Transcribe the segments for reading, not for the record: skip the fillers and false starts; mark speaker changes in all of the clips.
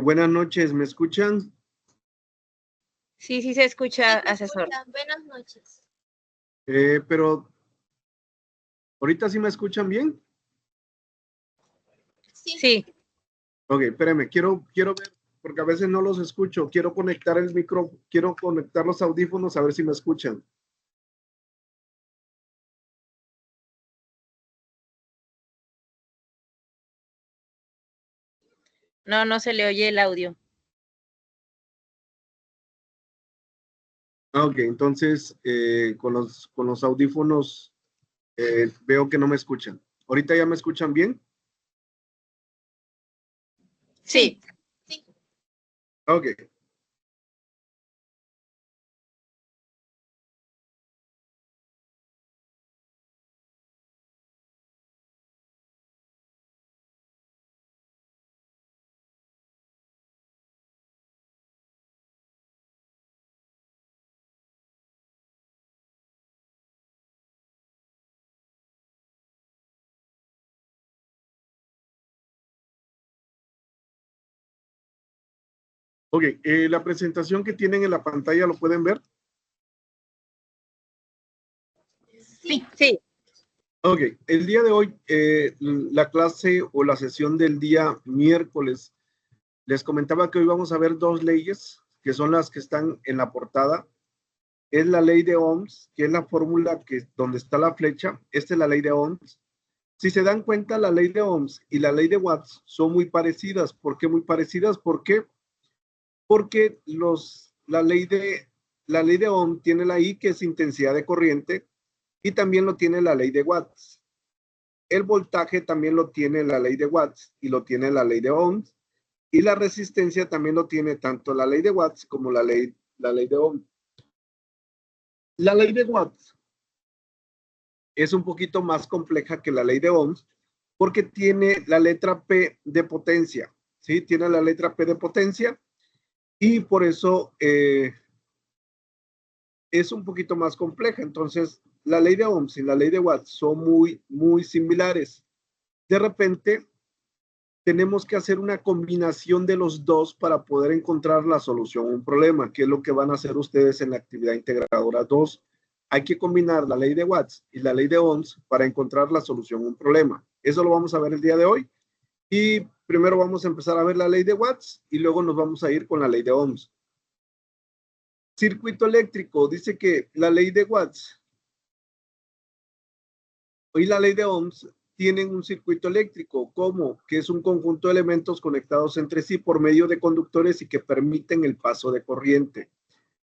Speaker 1: Buenas noches, ¿me escuchan?
Speaker 2: Sí, sí se escucha, asesor.
Speaker 3: Buenas noches.
Speaker 1: Pero, ¿ahorita sí me escuchan bien?
Speaker 2: Sí.
Speaker 1: Ok, espérame, quiero ver, porque a veces no los escucho. Quiero conectar el micrófono, quiero conectar los audífonos a ver si me escuchan.
Speaker 2: No, no se le oye el audio.
Speaker 1: Ok, entonces con los audífonos veo que no me escuchan. ¿Ahorita ya me escuchan bien?
Speaker 2: Sí.
Speaker 1: Ok. Ok, la presentación que tienen en la pantalla, ¿lo pueden ver?
Speaker 2: Sí. Sí.
Speaker 1: Ok, el día de hoy, la clase o la sesión del día miércoles, les comentaba que hoy vamos a ver dos leyes, que son las que están en la portada. Es la ley de Ohms, que es la fórmula que donde está la flecha. Esta es la ley de Ohms. Si se dan cuenta, la ley de Ohms y la ley de Watts son muy parecidas. ¿Por qué muy parecidas? ¿Por qué? Porque la ley de Ohm tiene la I, que es intensidad de corriente, y también lo tiene la ley de Watts. El voltaje también lo tiene la ley de Watts y lo tiene la ley de Ohms. Y la resistencia también lo tiene tanto la ley de Watts como la ley de Ohm. La ley de Watts es un poquito más compleja que la ley de Ohms porque tiene la letra P de potencia, ¿sí? Tiene la letra P de potencia y por eso es un poquito más compleja. Entonces, la ley de Ohms y la ley de Watts son muy, muy similares. De repente, tenemos que hacer una combinación de los dos para poder encontrar la solución a un problema, que es lo que van a hacer ustedes en la actividad integradora 2. Hay que combinar la ley de Watts y la ley de Ohms para encontrar la solución a un problema. Eso lo vamos a ver el día de hoy. Y primero vamos a empezar a ver la ley de Watts y luego nos vamos a ir con la ley de Ohms. Circuito eléctrico, dice que la ley de Watts y la ley de Ohms tienen un circuito eléctrico, como que es un conjunto de elementos conectados entre sí por medio de conductores y que permiten el paso de corriente.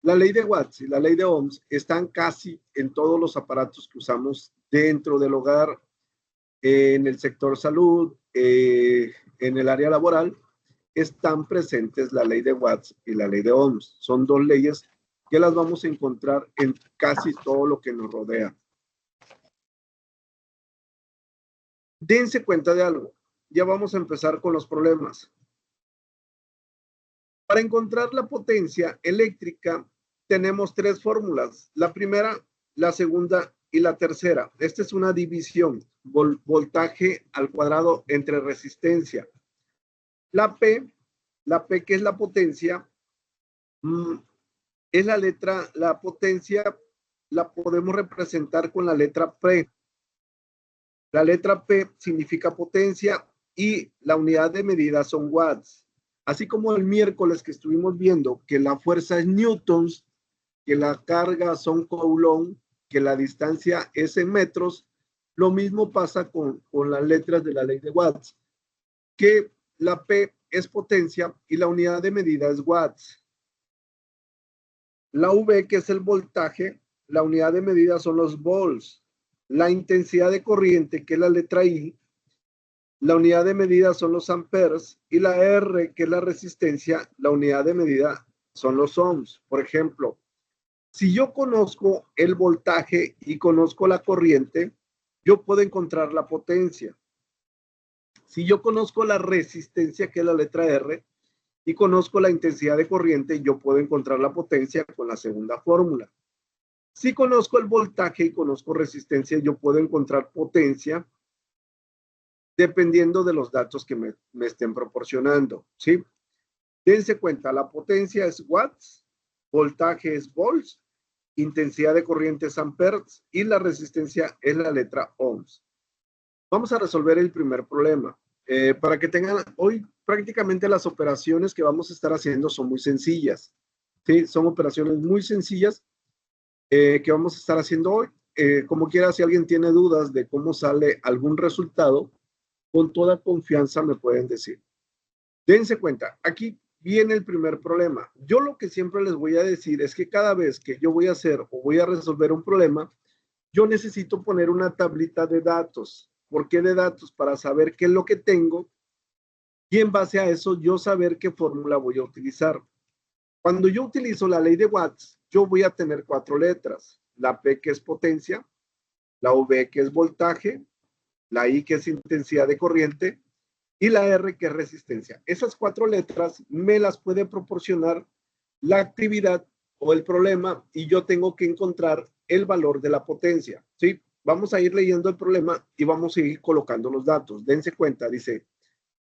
Speaker 1: La ley de Watts y la ley de Ohms están casi en todos los aparatos que usamos dentro del hogar, en el sector salud, en el área laboral, están presentes la ley de Watts y la ley de Ohms. Son dos leyes que las vamos a encontrar en casi todo lo que nos rodea. Dense cuenta de algo. Ya vamos a empezar con los problemas. Para encontrar la potencia eléctrica tenemos tres fórmulas. La primera, la segunda y la tercera. Esta es una división. Voltaje al cuadrado entre resistencia. La P que es la potencia, es la potencia la podemos representar con la letra P. La letra P significa potencia y la unidad de medida son watts. Así como el miércoles que estuvimos viendo que la fuerza es newtons, que la carga son coulomb, que la distancia es en metros, lo mismo pasa con las letras de la ley de Watts, que la P es potencia y la unidad de medida es watts. La V, que es el voltaje, la unidad de medida son los volts. La intensidad de corriente, que es la letra I, la unidad de medida son los amperes, y la R, que es la resistencia, la unidad de medida son los ohms. Por ejemplo, si yo conozco el voltaje y conozco la corriente, yo puedo encontrar la potencia. Si yo conozco la resistencia, que es la letra R, y conozco la intensidad de corriente, yo puedo encontrar la potencia con la segunda fórmula. Si conozco el voltaje y conozco resistencia, yo puedo encontrar potencia dependiendo de los datos que me estén proporcionando, ¿sí? Dense cuenta, la potencia es watts, voltaje es volts, intensidad de corriente es amperes y la resistencia es la letra ohms. Vamos a resolver el primer problema. Para que tengan, hoy prácticamente las operaciones que vamos a estar haciendo son muy sencillas. ¿Sí? Son operaciones muy sencillas que vamos a estar haciendo hoy. Como quiera, si alguien tiene dudas de cómo sale algún resultado, con toda confianza me pueden decir. Dense cuenta, aquí viene el primer problema. Yo lo que siempre les voy a decir es que cada vez que yo voy a hacer o voy a resolver un problema, yo necesito poner una tablita de datos. ¿Por qué de datos? Para saber qué es lo que tengo y en base a eso yo saber qué fórmula voy a utilizar. Cuando yo utilizo la ley de Watts, yo voy a tener 4 letras. La P que es potencia, la V que es voltaje, la I que es intensidad de corriente y la R que es resistencia. Esas 4 letras me las puede proporcionar la actividad o el problema y yo tengo que encontrar el valor de la potencia. ¿Sí? Vamos a ir leyendo el problema y vamos a ir colocando los datos. Dense cuenta, dice,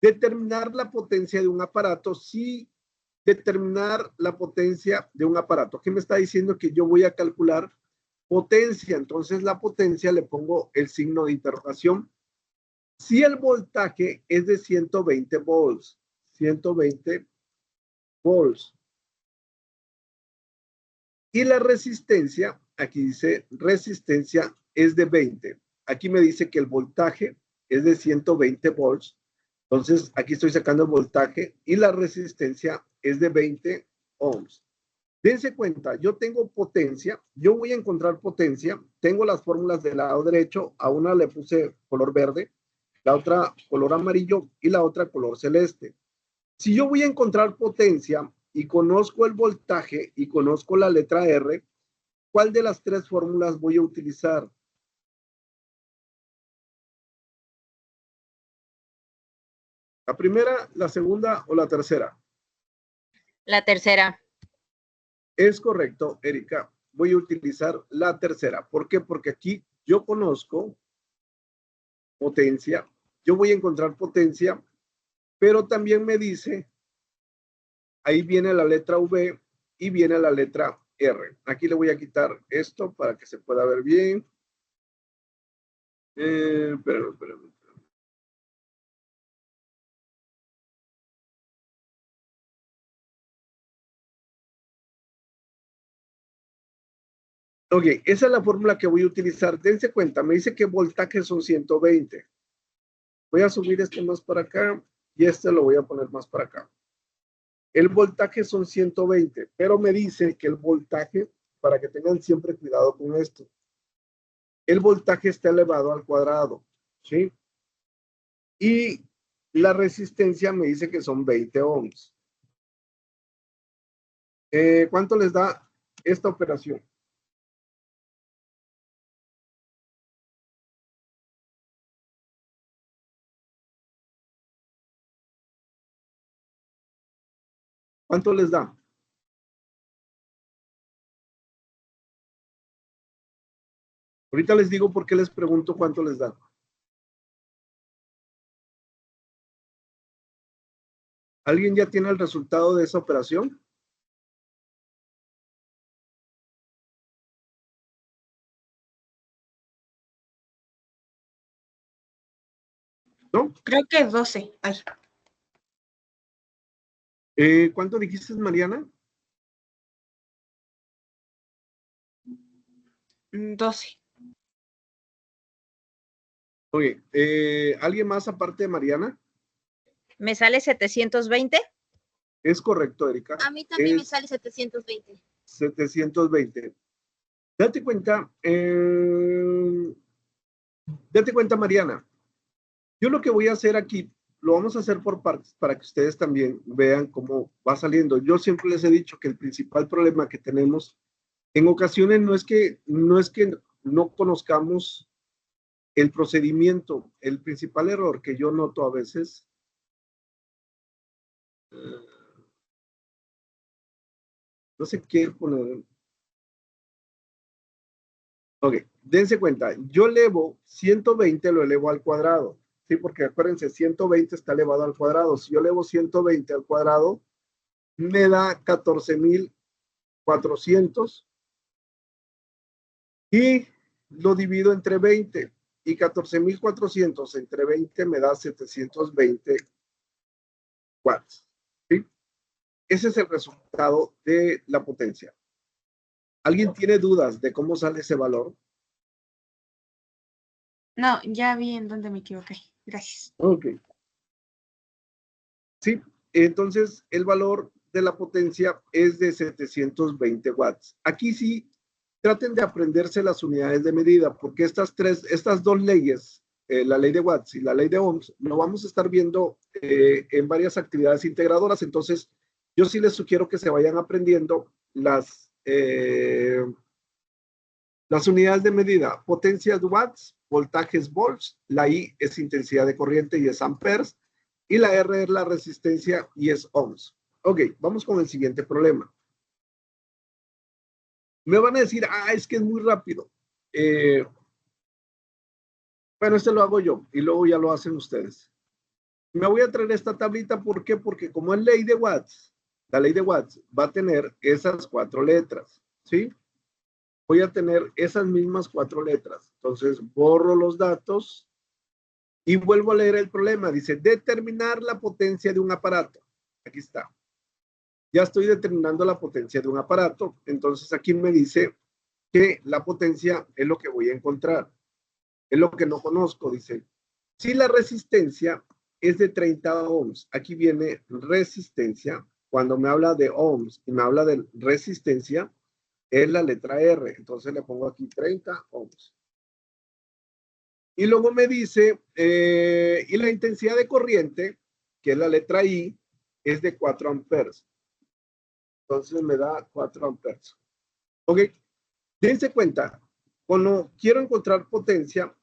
Speaker 1: determinar la potencia de un aparato, sí, determinar la potencia de un aparato. ¿Qué me está diciendo? Que yo voy a calcular potencia. Entonces la potencia le pongo el signo de interrogación. Si el voltaje es de 120 volts, 120 volts. Y la resistencia, aquí dice resistencia es de 20. Aquí me dice que el voltaje es de 120 volts. Entonces aquí estoy sacando el voltaje y la resistencia es de 20 ohms. Dense cuenta, yo tengo potencia, yo voy a encontrar potencia, tengo las fórmulas del lado derecho, a una le puse color verde, la otra color amarillo y la otra color celeste. Si yo voy a encontrar potencia y conozco el voltaje y conozco la letra R, ¿cuál de las 3 fórmulas voy a utilizar? ¿La primera, la segunda o la tercera?
Speaker 2: La tercera.
Speaker 1: Es correcto, Erika. Voy a utilizar la tercera. ¿Por qué? Porque aquí yo conozco potencia, yo voy a encontrar potencia, pero también me dice, ahí viene la letra V y viene la letra R. Aquí le voy a quitar esto para que se pueda ver bien. Espérame. Ok, esa es la fórmula que voy a utilizar. Dense cuenta, me dice que voltaje son 120. Voy a subir este más para acá y este lo voy a poner más para acá. El voltaje son 120, pero me dice que el voltaje, para que tengan siempre cuidado con esto, el voltaje está elevado al cuadrado, ¿sí? Y la resistencia me dice que son 20 ohms. ¿Cuánto les da esta operación? ¿Cuánto les da? Ahorita les digo por qué les pregunto cuánto les da. ¿Alguien ya tiene el resultado de esa operación? ¿No?
Speaker 2: Creo que 12. Ay.
Speaker 1: ¿Cuánto dijiste, Mariana?
Speaker 2: 12.
Speaker 1: Oye, ¿alguien más aparte de Mariana?
Speaker 2: ¿Me sale 720?
Speaker 1: Es correcto, Erika.
Speaker 3: A mí también me
Speaker 1: Es
Speaker 3: sale 720.
Speaker 1: 720. Date cuenta, Mariana. Yo lo que voy a hacer aquí, lo vamos a hacer por partes para que ustedes también vean cómo va saliendo. Yo siempre les he dicho que el principal problema que tenemos en ocasiones no es que no conozcamos el procedimiento. El principal error que yo noto a veces no sé qué poner. Ok, dense cuenta, yo elevo 120, lo elevo al cuadrado, ¿sí? Porque acuérdense, 120 está elevado al cuadrado. Si yo elevo 120 al cuadrado, me da 14.400 y lo divido entre 20 y 14.400 entre 20 me da 720 watts. ¿Sí? Ese es el resultado de la potencia. ¿Alguien tiene dudas de cómo sale ese valor?
Speaker 2: No, ya vi en dónde me equivoqué. Gracias.
Speaker 1: Ok. Sí, entonces el valor de la potencia es de 720 watts. Aquí sí, traten de aprenderse las unidades de medida, porque estas dos leyes, la ley de watts y la ley de ohms, lo vamos a estar viendo en varias actividades integradoras. Entonces, yo sí les sugiero que se vayan aprendiendo las unidades de medida: potencia es watts, voltaje es volts, la I es intensidad de corriente y es amperes, y la R es la resistencia y es ohms. Ok, vamos con el siguiente problema. Me van a decir, es que es muy rápido. Bueno, este lo hago yo y luego ya lo hacen ustedes. Me voy a traer esta tablita, ¿por qué? Porque como es ley de watts, la ley de watts va a tener esas 4 letras, ¿sí? Voy a tener esas mismas 4 letras. Entonces, borro los datos y vuelvo a leer el problema. Dice, determinar la potencia de un aparato. Aquí está. Ya estoy determinando la potencia de un aparato. Entonces, aquí me dice que la potencia es lo que voy a encontrar. Es lo que no conozco, dice. Si la resistencia es de 30 ohms, aquí viene resistencia. Cuando me habla de ohms y me habla de resistencia, es la letra R. Entonces le pongo aquí 30 ohms. Y luego me dice, y la intensidad de corriente, que es la letra I, es de 4 amperes. Entonces me da 4 amperes. Ok, dense cuenta, cuando quiero encontrar potencia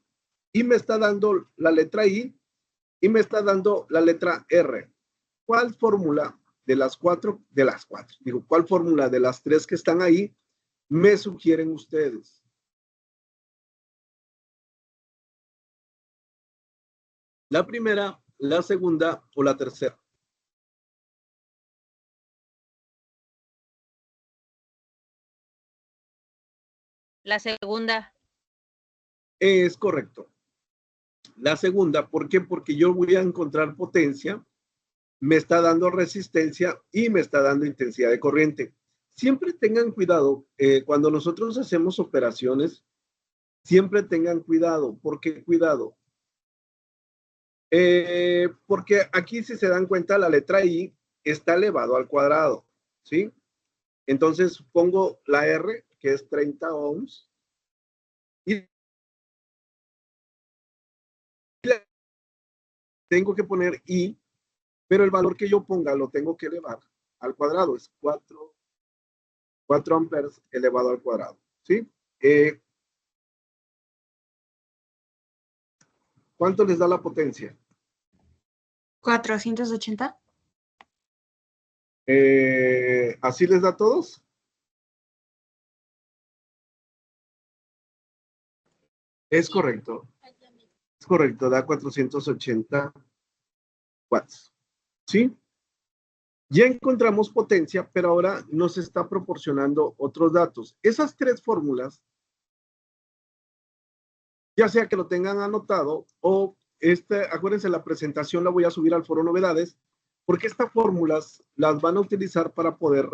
Speaker 1: y me está dando la letra I y me está dando la letra R. ¿Cuál fórmula de las cuatro, digo, cuál fórmula de las 3 que están ahí me sugieren ustedes? ¿La primera, la segunda o la tercera?
Speaker 2: La segunda.
Speaker 1: Es correcto. La segunda, ¿por qué? Porque yo voy a encontrar potencia, me está dando resistencia y me está dando intensidad de corriente. Siempre tengan cuidado, cuando nosotros hacemos operaciones, siempre tengan cuidado. ¿Por qué cuidado? Porque aquí, si se dan cuenta, la letra I está elevado al cuadrado, ¿sí? Entonces pongo la R, que es 30 ohms, y tengo que poner I, pero el valor que yo ponga lo tengo que elevar al cuadrado, es 4 amperes elevado al cuadrado, ¿sí? ¿Cuánto les da la potencia?
Speaker 2: 480.
Speaker 1: ¿Así les da a todos? Es correcto. Es correcto, da 480 watts. ¿Sí? Ya encontramos potencia, pero ahora nos está proporcionando otros datos. Esas 3 fórmulas, ya sea que lo tengan anotado o acuérdense, la presentación la voy a subir al foro novedades, porque estas fórmulas las van a utilizar para poder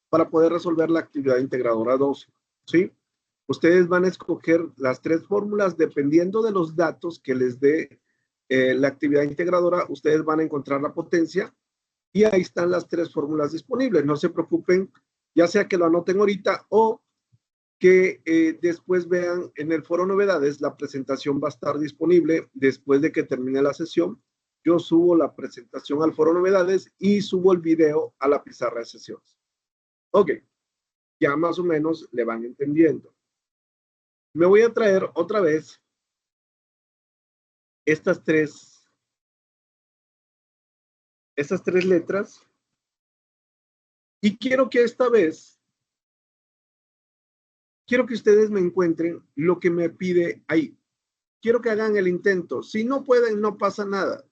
Speaker 1: para poder resolver la actividad integradora 2, ¿sí? Ustedes van a escoger las 3 fórmulas dependiendo de los datos que les dé la actividad integradora. Ustedes van a encontrar la potencia y ahí están las 3 fórmulas disponibles. No se preocupen, ya sea que lo anoten ahorita o que después vean en el foro novedades. La presentación va a estar disponible después de que termine la sesión. Yo subo la presentación al foro novedades y subo el video a la pizarra de sesiones. Ok, ya más o menos le van entendiendo. Me voy a traer otra vez estas tres letras y quiero que esta vez, quiero que ustedes me encuentren lo que me pide ahí. Quiero que hagan el intento. Si no pueden, no pasa nada.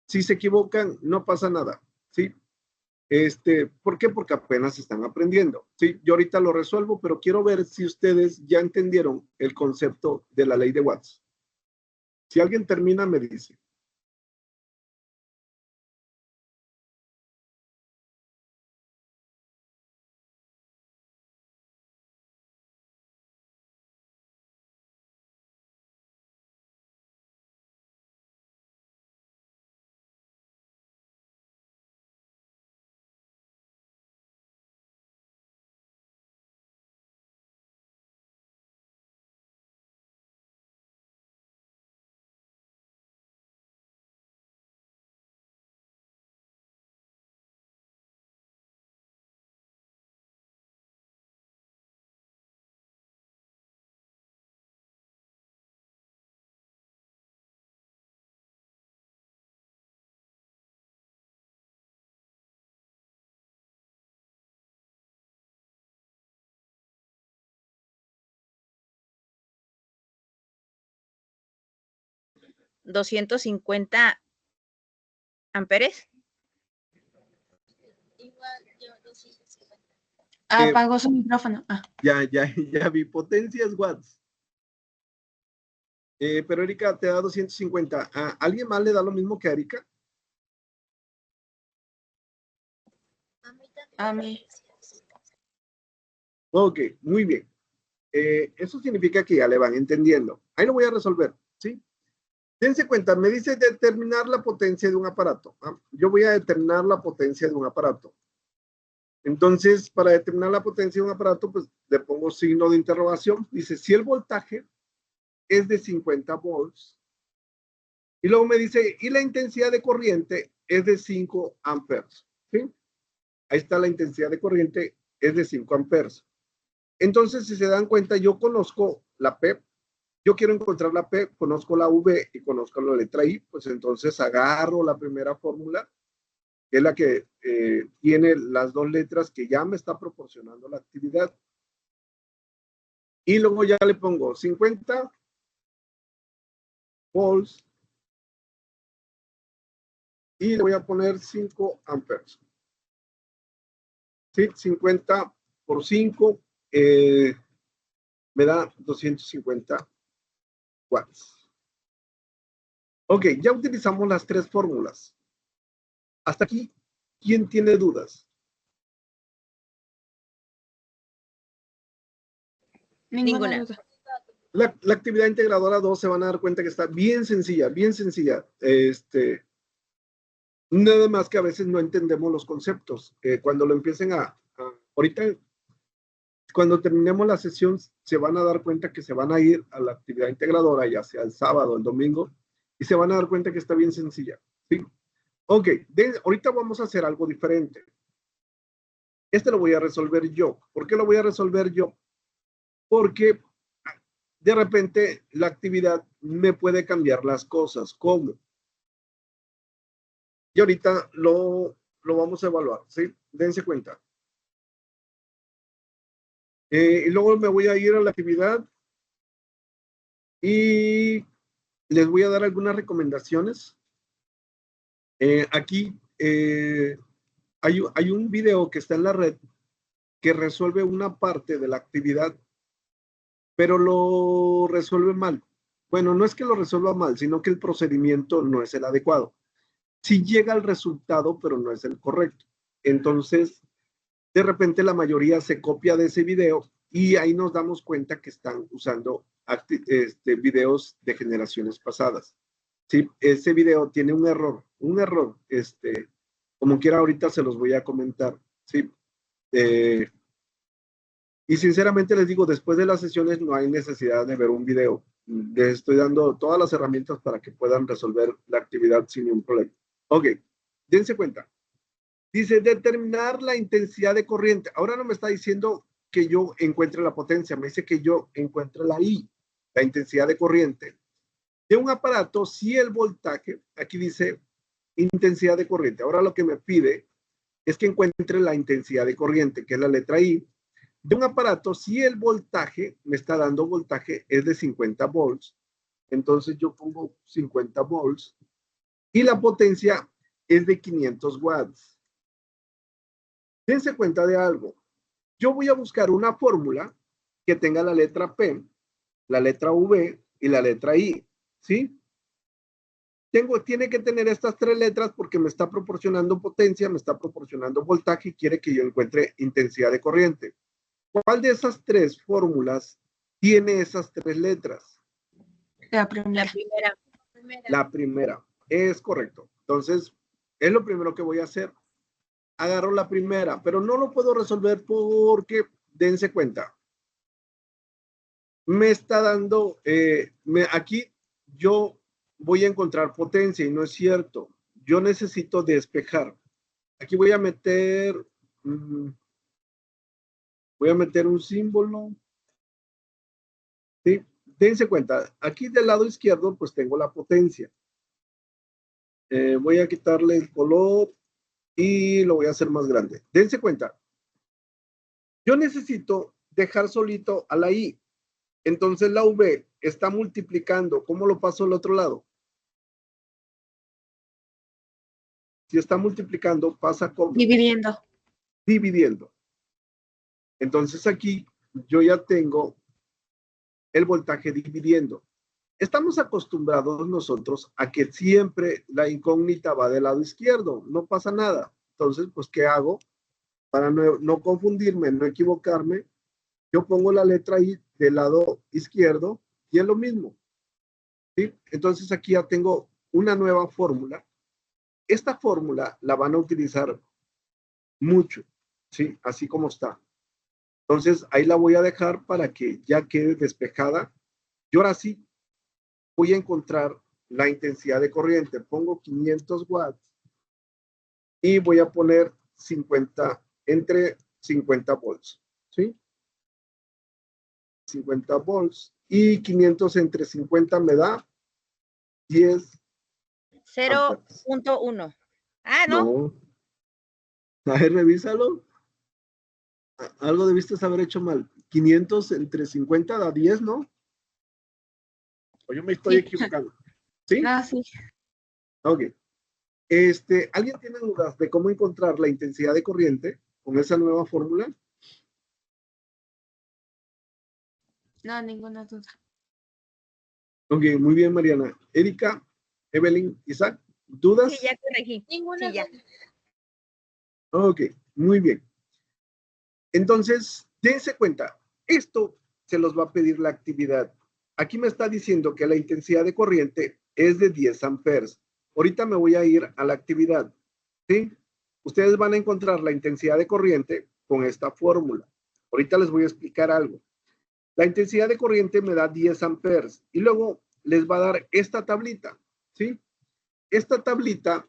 Speaker 1: Si se equivocan, no pasa nada, ¿sí? ¿Por qué? Porque apenas están aprendiendo. Sí, yo ahorita lo resuelvo, pero quiero ver si ustedes ya entendieron el concepto de la ley de Watts. Si alguien termina, me dice.
Speaker 2: ¿250 amperes?
Speaker 3: Apagó su micrófono.
Speaker 1: Ya vi, potencia es watts. Pero Erika te da 250. ¿A alguien más le da lo mismo que a Erika?
Speaker 3: A mí.
Speaker 1: Ok, muy bien. Eso significa que ya le van entendiendo. Ahí lo voy a resolver, ¿sí? Dense cuenta, me dice determinar la potencia de un aparato. Yo voy a determinar la potencia de un aparato. Entonces, para determinar la potencia de un aparato, pues le pongo signo de interrogación. Dice, si el voltaje es de 50 volts, y luego me dice, y la intensidad de corriente es de 5 amperes. ¿Sí? Ahí está la intensidad de corriente, es de 5 amperes. Entonces, si se dan cuenta, yo conozco la P, yo quiero encontrar la P, conozco la V y conozco la letra I, pues entonces agarro la primera fórmula, que es la que tiene las dos letras que ya me está proporcionando la actividad. Y luego ya le pongo 50 volts y le voy a poner 5 amperes. ¿Sí? 50 por 5 me da 250 watts. Ok, ya utilizamos las tres fórmulas. Hasta aquí, ¿quién tiene dudas?
Speaker 3: Ninguna duda.
Speaker 1: La actividad integradora 2 se van a dar cuenta que está bien sencilla, bien sencilla. Nada más que a veces no entendemos los conceptos. Cuando lo empiecen ahorita, cuando terminemos la sesión, se van a dar cuenta que se van a ir a la actividad integradora, ya sea el sábado o el domingo, y se van a dar cuenta que está bien sencilla. ¿Sí? Ok, ahorita vamos a hacer algo diferente. Este lo voy a resolver yo. ¿Por qué lo voy a resolver yo? Porque de repente la actividad me puede cambiar las cosas. ¿Cómo? Y ahorita lo vamos a evaluar, ¿sí? Dense cuenta. Y luego me voy a ir a la actividad y les voy a dar algunas recomendaciones. Aquí hay un video que está en la red que resuelve una parte de la actividad, pero lo resuelve mal. Bueno, no es que lo resuelva mal, sino que el procedimiento no es el adecuado. Sí llega al resultado, pero no es el correcto. Entonces, de repente la mayoría se copia de ese video y ahí nos damos cuenta que están usando videos de generaciones pasadas. Sí, ese video tiene un error, como quiera ahorita se los voy a comentar, sí. Y sinceramente les digo, después de las sesiones no hay necesidad de ver un video. Les estoy dando todas las herramientas para que puedan resolver la actividad sin ningún problema. Ok, dense cuenta. Dice determinar la intensidad de corriente. Ahora no me está diciendo que yo encuentre la potencia, me dice que yo encuentre la I, la intensidad de corriente de un aparato si el voltaje, aquí dice intensidad de corriente. Ahora lo que me pide es que encuentre la intensidad de corriente, que es la letra I, de un aparato si el voltaje, me está dando voltaje, es de 50 volts. Entonces yo pongo 50 volts y la potencia es de 500 watts. Dense cuenta de algo. Yo voy a buscar una fórmula que tenga la letra P, la letra V y la letra I, ¿sí? Tiene que tener estas tres letras porque me está proporcionando potencia, me está proporcionando voltaje y quiere que yo encuentre intensidad de corriente. ¿Cuál de esas tres fórmulas tiene esas tres letras?
Speaker 3: La primera.
Speaker 2: La primera.
Speaker 1: La primera, es correcto. Entonces, es lo primero que voy a hacer. Agarro la primera, pero no lo puedo resolver porque, dense cuenta, me está dando, aquí yo voy a encontrar potencia y no es cierto. Yo necesito despejar. Aquí voy a meter un símbolo. ¿Sí? Dense cuenta, aquí del lado izquierdo pues tengo la potencia. Voy a quitarle el color y lo voy a hacer más grande. Dense cuenta, yo necesito dejar solito a la I. Entonces la V está multiplicando. ¿Cómo lo paso al otro lado? Si está multiplicando, pasa como
Speaker 3: Dividiendo.
Speaker 1: dividiendo. Entonces aquí yo ya tengo el voltaje dividiendo. Estamos acostumbrados nosotros a que siempre la incógnita va del lado izquierdo, no pasa nada. Entonces, pues, ¿qué hago? Para no confundirme, no equivocarme, yo pongo la letra I del lado izquierdo y es lo mismo. ¿Sí? Entonces aquí ya tengo una nueva fórmula. Esta fórmula la van a utilizar mucho, ¿sí? Así como está. Entonces ahí la voy a dejar para que ya quede despejada. Y ahora sí, voy a encontrar la intensidad de corriente. Pongo 500 watts y voy a poner 50, entre 50 volts, ¿sí? 50 volts y 500 entre 50 me da 10 amperes.
Speaker 2: 0.1. Ah, ¿no?
Speaker 1: No. A ver, revísalo. Algo debiste haber hecho mal. 500 entre 50 da 10, ¿no? O yo me estoy equivocando. ¿Sí?
Speaker 3: Ah, sí.
Speaker 1: Ok. ¿Alguien tiene dudas de cómo encontrar la intensidad de corriente con esa nueva fórmula?
Speaker 3: No, ninguna duda.
Speaker 1: Ok, muy bien, Mariana. Erika, Evelyn, Isaac, ¿dudas?
Speaker 2: Sí, ya corregí.
Speaker 3: Ninguna.
Speaker 2: Sí, ya.
Speaker 1: Ok, muy bien. Entonces, dense cuenta, esto se los va a pedir la actividad. Aquí me está diciendo que la intensidad de corriente es de 10 amperes. Ahorita me voy a ir a la actividad, ¿sí? Ustedes van a encontrar la intensidad de corriente con esta fórmula. Ahorita les voy a explicar algo. La intensidad de corriente me da 10 amperes y luego les va a dar esta tablita, ¿sí? Esta tablita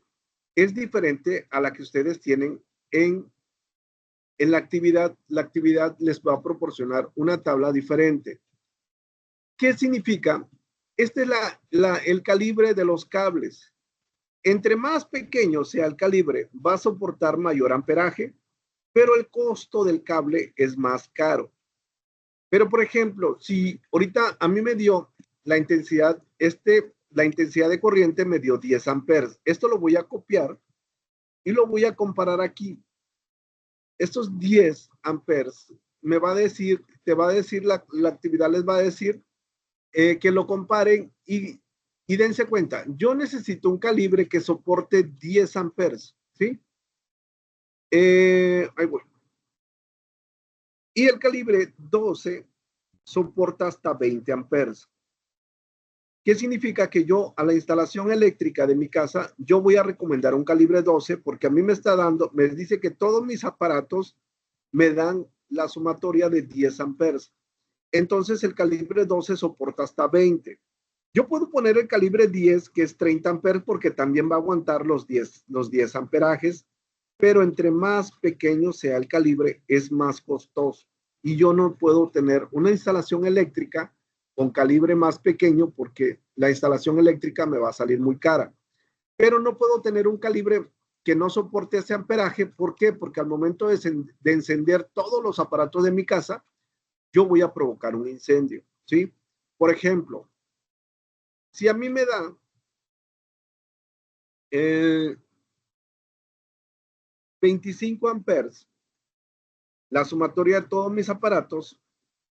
Speaker 1: es diferente a la que ustedes tienen en la actividad les va a proporcionar una tabla diferente. ¿Qué significa? Este es el calibre de los cables. Entre más pequeño sea el calibre, va a soportar mayor amperaje, pero el costo del cable es más caro. Pero, por ejemplo, si ahorita a mí me dio la intensidad, la intensidad de corriente me dio 10 amperes. Esto lo voy a copiar y lo voy a comparar aquí. Estos 10 amperes me va a decir, te va a decir, la actividad les va a decir que lo comparen y dense cuenta, yo necesito un calibre que soporte 10 amperes, ¿sí? Ahí voy. Y el calibre 12 soporta hasta 20 amperes. ¿Qué significa? Que yo a la instalación eléctrica de mi casa, yo voy a recomendar un calibre 12 porque a mí me está dando, me dice que todos mis aparatos me dan la sumatoria de 10 amperes. Entonces el calibre 12 soporta hasta 20. Yo puedo poner el calibre 10, que es 30 amperes, porque también va a aguantar los 10 amperajes, pero entre más pequeño sea el calibre, es más costoso. Y yo no puedo tener una instalación eléctrica con calibre más pequeño porque la instalación eléctrica me va a salir muy cara. Pero no puedo tener un calibre que no soporte ese amperaje. ¿Por qué? Porque al momento de encender todos los aparatos de mi casa, yo voy a provocar un incendio, ¿sí? Por ejemplo, si a mí me da 25 amperes la sumatoria de todos mis aparatos,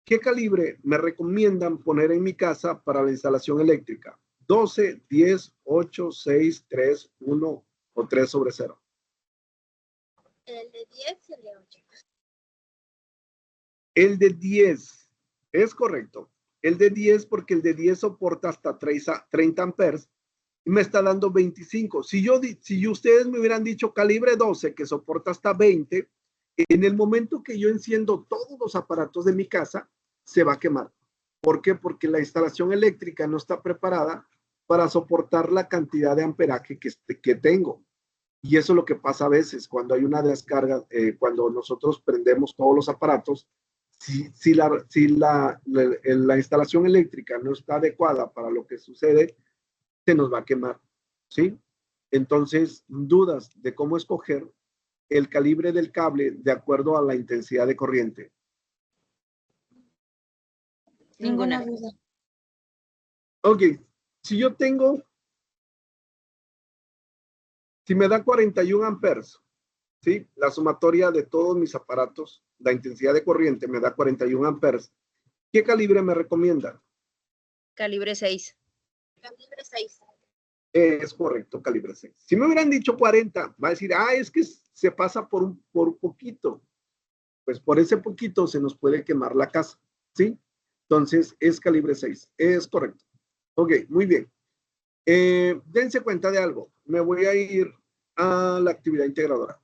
Speaker 1: ¿qué calibre me recomiendan poner en mi casa para la instalación eléctrica? 12, 10, 8, 6, 3, 1 o 3 sobre 0.
Speaker 4: El de 10 y el de 8.
Speaker 1: El de 10 es correcto. El de 10 porque el de 10 soporta hasta 30 amperes y me está dando 25. Si ustedes me hubieran dicho calibre 12 que soporta hasta 20, en el momento que yo enciendo todos los aparatos de mi casa, se va a quemar. ¿Por qué? Porque la instalación eléctrica no está preparada para soportar la cantidad de amperaje que tengo. Y eso es lo que pasa a veces cuando hay una descarga, cuando nosotros prendemos todos los aparatos, si la instalación eléctrica no está adecuada para lo que sucede, se nos va a quemar, ¿sí? Entonces, dudas de cómo escoger el calibre del cable de acuerdo a la intensidad de corriente.
Speaker 2: Ninguna.
Speaker 3: duda.
Speaker 1: Ok, si me da 41 amperes, ¿sí? La sumatoria de todos mis aparatos, la intensidad de corriente me da 41 amperes. ¿Qué calibre me recomienda?
Speaker 2: Calibre 6.
Speaker 4: Calibre 6.
Speaker 1: Es correcto, calibre 6. Si me hubieran dicho 40, va a decir, es que se pasa por poquito. Pues por ese poquito se nos puede quemar la casa, ¿sí? Entonces, es calibre 6. Es correcto. Ok, muy bien. Dense cuenta de algo. Me voy a ir a la actividad integradora.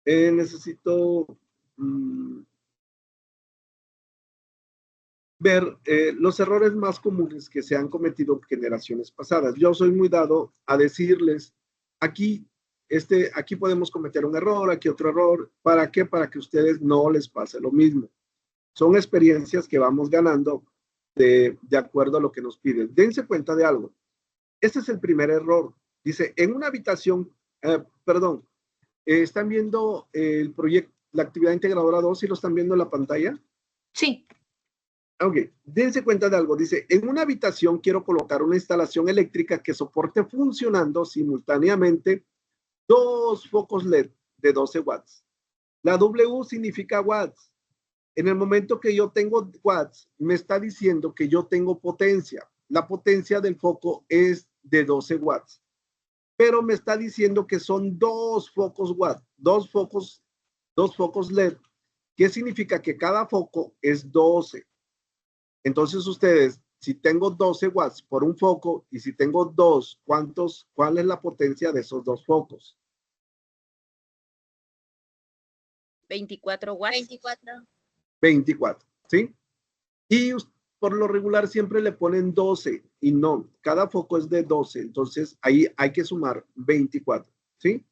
Speaker 1: Necesito ver los errores más comunes que se han cometido en generaciones pasadas. Yo soy muy dado a decirles, aquí podemos cometer un error, aquí otro error. ¿Para qué? Para que a ustedes no les pase lo mismo. Son experiencias que vamos ganando de acuerdo a lo que nos piden. Dense cuenta de algo. Este es el primer error. Dice, en una habitación, ¿están viendo el proyecto, la actividad integradora 2, si lo están viendo en la pantalla?
Speaker 3: Sí.
Speaker 1: Ok, dense cuenta de algo. Dice, en una habitación quiero colocar una instalación eléctrica que soporte funcionando simultáneamente 2 focos LED de 12 watts. La W significa watts. En el momento que yo tengo watts, me está diciendo que yo tengo potencia. La potencia del foco es de 12 watts. Pero me está diciendo que son 2 focos watts, 2 focos LED. ¿Qué significa? Que cada foco es 12. Entonces ustedes, si tengo 12 watts por un foco y si tengo 2, ¿cuál es la potencia de esos 2 focos?
Speaker 2: 24 watts.
Speaker 4: 24.
Speaker 1: 24, ¿sí? Y por lo regular siempre le ponen 12 y no, cada foco es de 12, entonces ahí hay que sumar 24, ¿sí?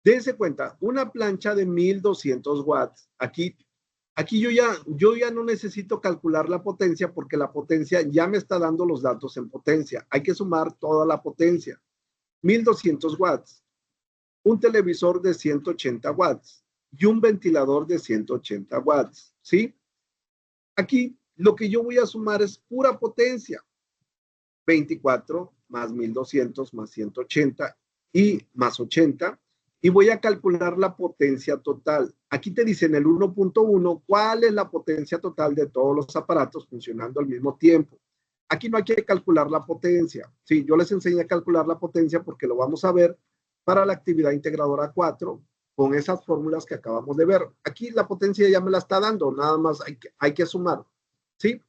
Speaker 1: Dense cuenta, una plancha de 1200 watts, aquí yo ya no necesito calcular la potencia porque la potencia ya me está dando los datos en potencia. Hay que sumar toda la potencia. 1200 watts. Un televisor de 180 watts y un ventilador de 180 watts. ¿Sí? Aquí lo que yo voy a sumar es pura potencia. 24 más 1200 más 180 y más 80. Y voy a calcular la potencia total. Aquí te dicen el 1.1, ¿cuál es la potencia total de todos los aparatos funcionando al mismo tiempo? Aquí no hay que calcular la potencia. Sí, yo les enseñé a calcular la potencia porque lo vamos a ver para la actividad integradora 4 con esas fórmulas que acabamos de ver. Aquí la potencia ya me la está dando, nada más hay que sumar. ¿Sí?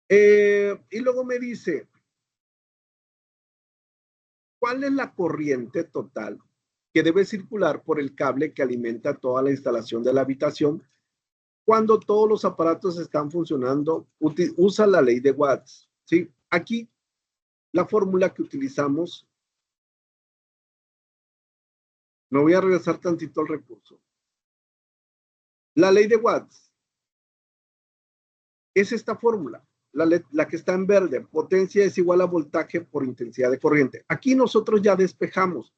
Speaker 1: Y luego me dice, ¿cuál es la corriente total que debe circular por el cable que alimenta toda la instalación de la habitación cuando todos los aparatos están funcionando? Usa la ley de Watts, ¿sí? Aquí la fórmula que utilizamos, me voy a regresar tantito al recurso. La ley de Watts es esta fórmula, la que está en verde. Potencia es igual a voltaje por intensidad de corriente. Aquí nosotros ya despejamos.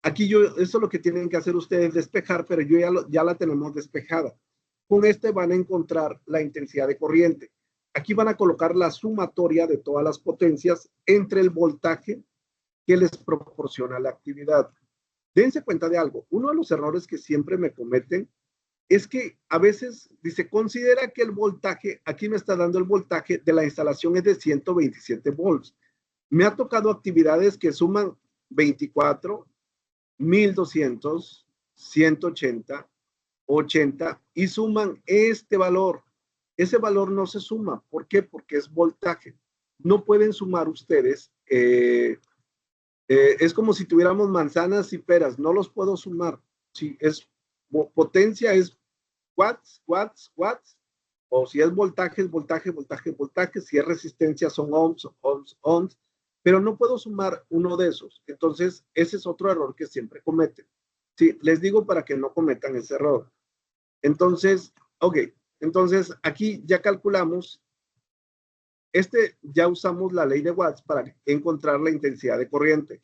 Speaker 1: Aquí eso es lo que tienen que hacer ustedes, despejar, pero ya la tenemos despejada. Con este van a encontrar la intensidad de corriente. Aquí van a colocar la sumatoria de todas las potencias entre el voltaje que les proporciona la actividad. Dense cuenta de algo. Uno de los errores que siempre me cometen es que a veces dice, considera que el voltaje, aquí me está dando el voltaje de la instalación es de 127 volts. Me ha tocado actividades que suman 24, 1200, 180, 80 y suman este valor. Ese valor no se suma. ¿Por qué? Porque es voltaje. No pueden sumar ustedes. Es como si tuviéramos manzanas y peras. No los puedo sumar. Si es potencia, es watts, watts, watts. O si es voltaje, es voltaje, voltaje, voltaje. Si es resistencia, son ohms, ohms, ohms. Pero no puedo sumar uno de esos. Entonces, ese es otro error que siempre cometen. Sí, les digo para que no cometan ese error. Entonces, ok. Entonces, aquí ya calculamos. Ya usamos la ley de Watts para encontrar la intensidad de corriente.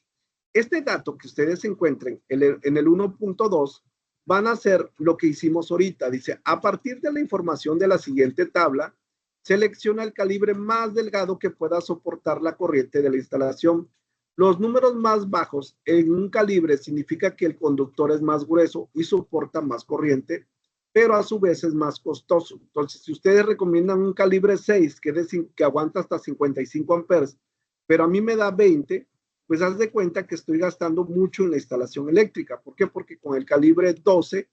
Speaker 1: Este dato que ustedes encuentren en el 1.2 van a hacer lo que hicimos ahorita. Dice, a partir de la información de la siguiente tabla, selecciona el calibre más delgado que pueda soportar la corriente de la instalación. Los números más bajos en un calibre significa que el conductor es más grueso y soporta más corriente, pero a su vez es más costoso. Entonces, si ustedes recomiendan un calibre 6 que aguanta hasta 55 amperes, pero a mí me da 20, pues haz de cuenta que estoy gastando mucho en la instalación eléctrica. ¿Por qué? Porque con el calibre 12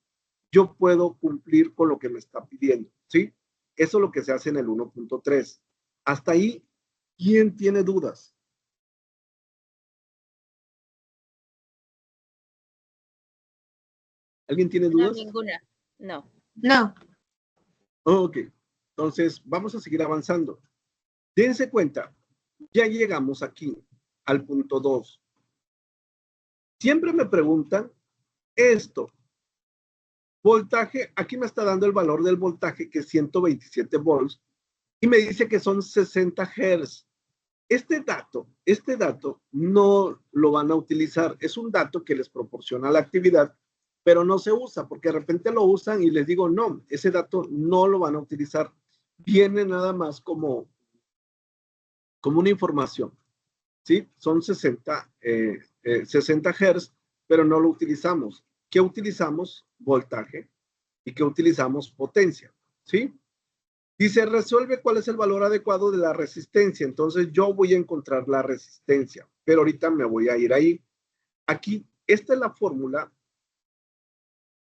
Speaker 1: yo puedo cumplir con lo que me está pidiendo, ¿sí? Eso es lo que se hace en el 1.3. Hasta ahí, ¿quién tiene dudas? ¿Alguien tiene
Speaker 2: No,
Speaker 1: dudas?
Speaker 2: ninguna. No.
Speaker 3: No.
Speaker 1: Ok, entonces vamos a seguir avanzando. Dense cuenta, ya llegamos aquí al punto 2. Siempre me preguntan esto. Voltaje, aquí me está dando el valor del voltaje que es 127 volts y me dice que son 60 Hz. Este dato no lo van a utilizar. Es un dato que les proporciona la actividad, pero no se usa porque de repente lo usan y les digo, no, ese dato no lo van a utilizar. Viene nada más como una información, ¿sí? Son 60 Hz, pero no lo utilizamos. ¿Qué utilizamos? Voltaje. ¿Y qué utilizamos? Potencia, ¿sí? Dice, resuelve cuál es el valor adecuado de la resistencia. Entonces yo voy a encontrar la resistencia, pero ahorita me voy a ir ahí. Aquí, esta es la fórmula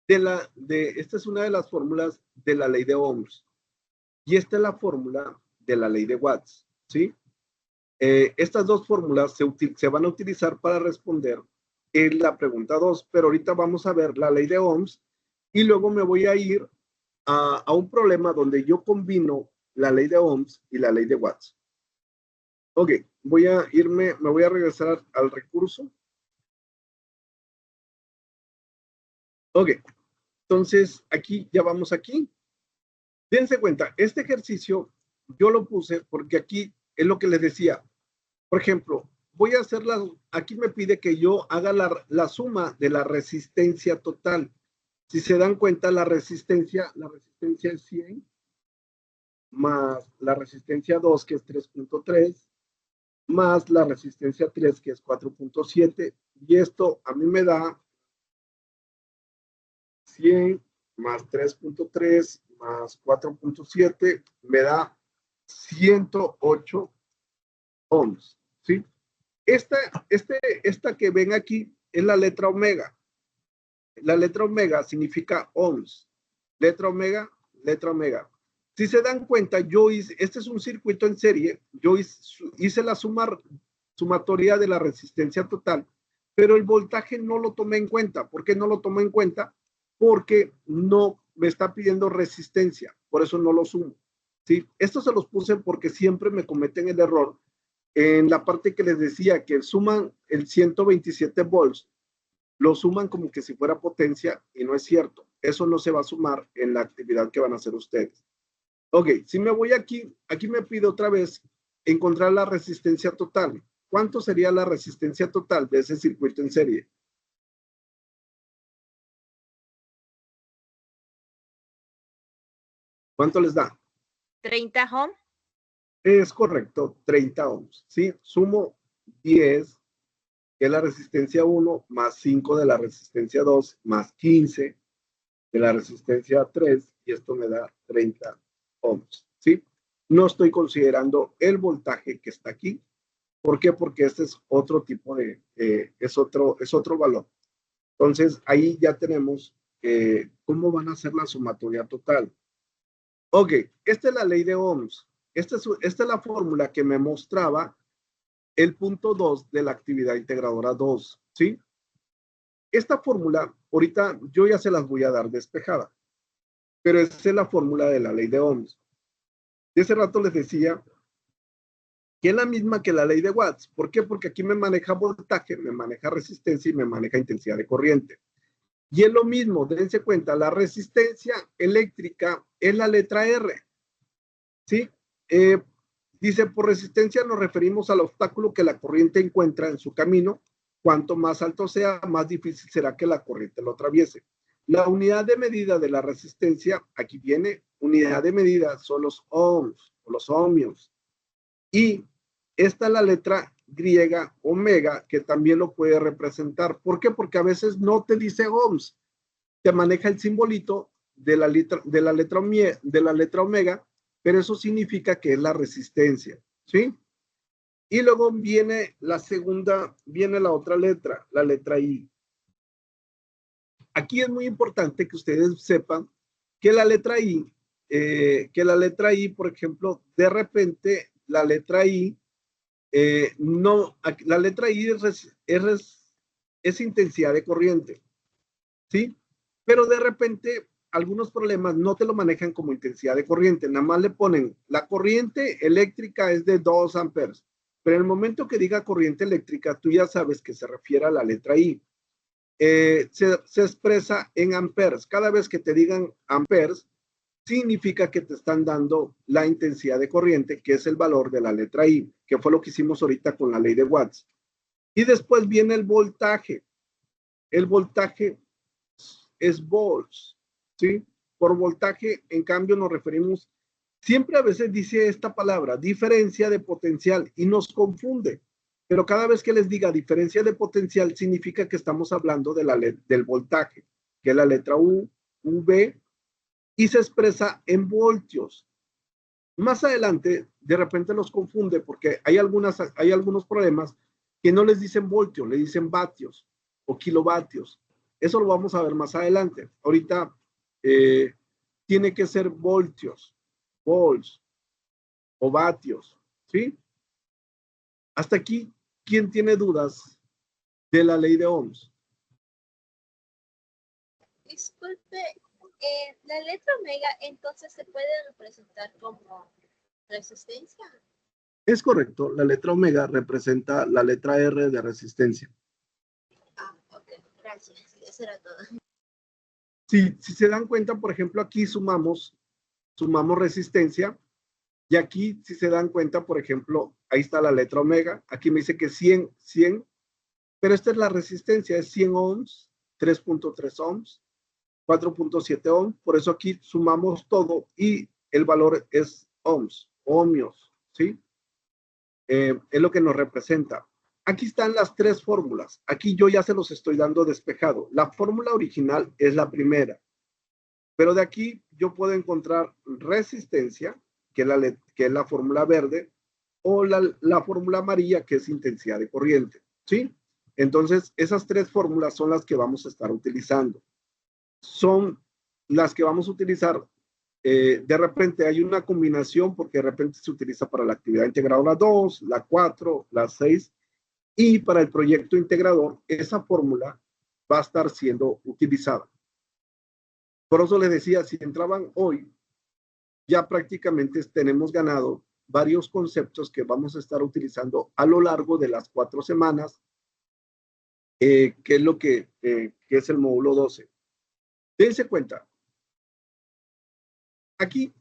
Speaker 1: esta es una de las fórmulas de la ley de Ohms. Y esta es la fórmula de la ley de Watts, ¿sí? Estas dos fórmulas se van a utilizar para responder en la pregunta 2, pero ahorita vamos a ver la ley de Ohms y luego me voy a ir a un problema donde yo combino la ley de Ohms y la ley de Watts. Ok, me voy a regresar al recurso. Ok, entonces aquí, ya vamos aquí. Dense cuenta, este ejercicio yo lo puse porque aquí es lo que les decía. Por ejemplo, voy a hacer aquí me pide que yo haga la suma de la resistencia total. Si se dan cuenta, la resistencia es 100, más la resistencia 2, que es 3.3, más la resistencia 3, que es 4.7, y esto a mí me da 100 más 3.3 más 4.7, me da 108 ohms, ¿sí? Esta que ven aquí es la letra omega. La letra omega significa ohms. Letra omega, letra omega. Si se dan cuenta, este es un circuito en serie, yo hice la sumatoria de la resistencia total, pero el voltaje no lo tomé en cuenta. ¿Por qué no lo tomé en cuenta? Porque no me está pidiendo resistencia, por eso no lo sumo, ¿sí? Esto se los puse porque siempre me cometen el error en la parte que les decía que suman el 127 volts, lo suman como que si fuera potencia y no es cierto. Eso no se va a sumar en la actividad que van a hacer ustedes. Ok, si me voy aquí me pide otra vez encontrar la resistencia total. ¿Cuánto sería la resistencia total de ese circuito en serie? ¿Cuánto les da?
Speaker 2: 30 ohms.
Speaker 1: Es correcto, 30 ohms. ¿Sí? Sumo 10, que es la resistencia 1, más 5 de la resistencia 2, más 15, de la resistencia 3 y esto me da 30 ohms, ¿sí? No estoy considerando el voltaje que está aquí. ¿Por qué? Porque este es otro tipo de, es otro valor. Entonces, ahí ya tenemos cómo van a ser la sumatoria total. Ok, esta es la ley de Ohms. Esta es la fórmula que me mostraba el punto 2 de la actividad integradora 2, ¿sí? Esta fórmula, ahorita yo ya se las voy a dar despejada, pero esta es la fórmula de la ley de Ohms. De ese rato les decía que es la misma que la ley de Watts. ¿Por qué? Porque aquí me maneja voltaje, me maneja resistencia y me maneja intensidad de corriente. Y es lo mismo, dense cuenta, la resistencia eléctrica es la letra R, ¿sí? Dice, por resistencia nos referimos al obstáculo que la corriente encuentra en su camino. Cuanto más alto sea, más difícil será que la corriente lo atraviese. La unidad de medida de la resistencia, aquí viene, unidad de medida son los ohms o los ohmios. Y esta es la letra griega, omega, que también lo puede representar. ¿Por qué? Porque a veces no te dice ohms, te maneja el simbolito de la letra omega, pero eso significa que es la resistencia, ¿sí? Y luego viene la segunda, viene la otra letra, la letra I. Aquí es muy importante que ustedes sepan que la letra I, por ejemplo, de repente la letra I, no, la letra I es intensidad de corriente, ¿sí? Pero de repente algunos problemas no te lo manejan como intensidad de corriente, nada más le ponen la corriente eléctrica es de 2 amperes, pero en el momento que diga corriente eléctrica, tú ya sabes que se refiere a la letra I. Se expresa en amperes. Cada vez que te digan amperes, significa que te están dando la intensidad de corriente, que es el valor de la letra I, que fue lo que hicimos ahorita con la ley de Watts. Y después viene el voltaje. El voltaje es volts, ¿sí? Por voltaje, en cambio, nos referimos, siempre a veces dice esta palabra, diferencia de potencial, y nos confunde. Pero cada vez que les diga diferencia de potencial, significa que estamos hablando del voltaje, que es la letra U, V, y se expresa en voltios. Más adelante, de repente los confunde porque hay algunos problemas que no les dicen voltios, le dicen vatios o kilovatios. Eso lo vamos a ver más adelante. Ahorita tiene que ser voltios, volts o vatios, ¿sí? Hasta aquí, ¿quién tiene dudas de la ley de Ohms?
Speaker 4: Disculpe, la letra omega entonces se puede representar como resistencia.
Speaker 1: Es correcto, la letra omega representa la letra R de resistencia.
Speaker 4: Ah, ok, gracias. Eso era todo.
Speaker 1: Si se dan cuenta, por ejemplo, aquí sumamos resistencia, y aquí, si se dan cuenta, por ejemplo, ahí está la letra omega, aquí me dice que 100, pero esta es la resistencia, es 100 ohms, 3.3 ohms, 4.7 ohms, por eso aquí sumamos todo y el valor es ohmios, ¿sí? Es lo que nos representa. Aquí están las tres fórmulas. Aquí yo ya se los estoy dando despejado. La fórmula original es la primera, pero de aquí yo puedo encontrar resistencia, que es la fórmula verde, o la fórmula amarilla, que es intensidad de corriente, ¿sí? Entonces, esas tres fórmulas son las que vamos a estar utilizando. Son las que vamos a utilizar. De repente hay una combinación, porque de repente se utiliza para la actividad integradora 2, la 4, la 6, y para el proyecto integrador, esa fórmula va a estar siendo utilizada. Por eso les decía, si entraban hoy, ya prácticamente tenemos ganado varios conceptos que vamos a estar utilizando a lo largo de las 4 semanas, que es lo que es el módulo 12. Dense cuenta. Aquí,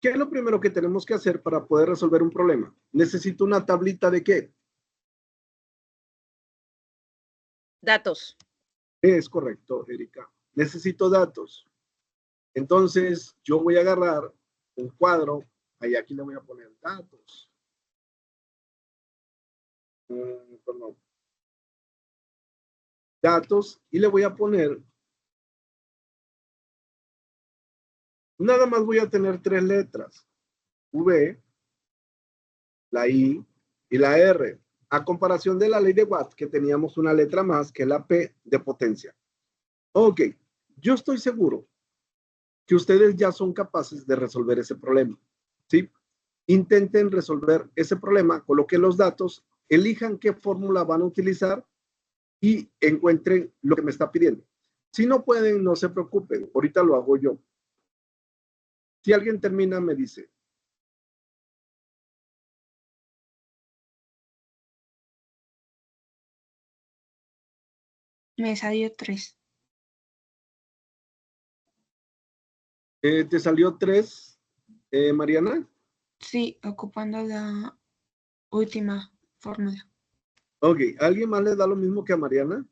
Speaker 1: ¿qué es lo primero que tenemos que hacer para poder resolver un problema? Necesito una tablita de ¿qué?
Speaker 2: Datos.
Speaker 1: Es correcto, Erika. Necesito datos. Entonces, yo voy a agarrar un cuadro. Ahí aquí le voy a poner datos. Perdón. datos y le voy a poner, nada más voy a tener 3 letras, V, la I y la R, a comparación de la ley de Watt, que teníamos una letra más, que es la P de potencia. Ok, yo estoy seguro que ustedes ya son capaces de resolver ese problema, ¿sí? Intenten resolver ese problema, coloquen los datos, elijan qué fórmula van a utilizar y encuentren lo que me está pidiendo. Si no pueden, no se preocupen, ahorita lo hago yo. Si alguien termina, me dice.
Speaker 3: Me salió 3.
Speaker 1: ¿Te salió 3, Mariana?
Speaker 3: Sí, ocupando la última fórmula.
Speaker 1: Ok, ¿alguien más le da lo mismo que a Mariana?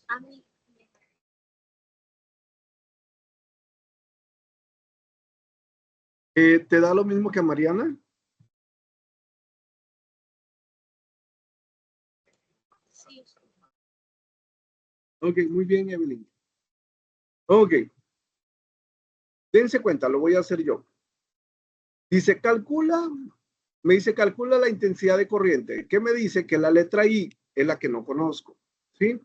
Speaker 4: A mí.
Speaker 1: ¿Te da lo mismo que a Mariana?
Speaker 4: Sí.
Speaker 1: Ok, muy bien, Evelyn. Ok. Dense cuenta, lo voy a hacer yo. Dice, me dice, calcula la intensidad de corriente. ¿Qué me dice? Que la letra I es la que no conozco, ¿sí?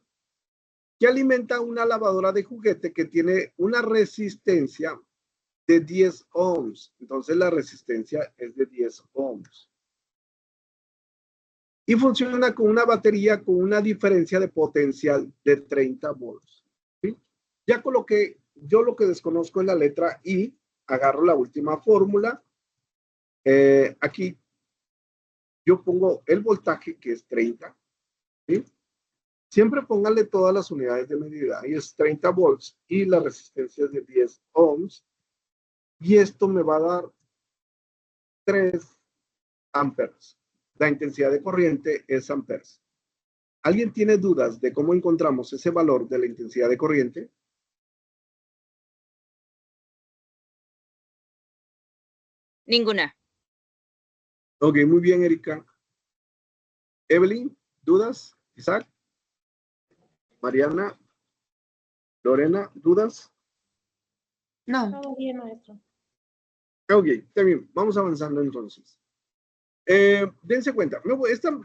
Speaker 1: Que alimenta una lavadora de juguete que tiene una resistencia de 10 ohms. Entonces la resistencia es de 10 ohms. Y funciona con una batería con una diferencia de potencial de 30 volts. ¿Sí? Ya coloqué, yo lo que desconozco es la letra I, agarro la última fórmula. Aquí yo pongo el voltaje, que es 30. ¿Sí? Siempre pónganle todas las unidades de medida. Ahí es 30 volts y la resistencia es de 10 ohms. Y esto me va a dar 3 amperes. La intensidad de corriente es amperes. ¿Alguien tiene dudas de cómo encontramos ese valor de la intensidad de corriente?
Speaker 2: Ninguna.
Speaker 1: Ok, muy bien, Erika. Evelyn, ¿dudas? Isaac, Mariana, Lorena, ¿dudas?
Speaker 3: No,
Speaker 5: Todo bien, maestro.
Speaker 1: Ok, está bien, vamos avanzando entonces. Dense cuenta,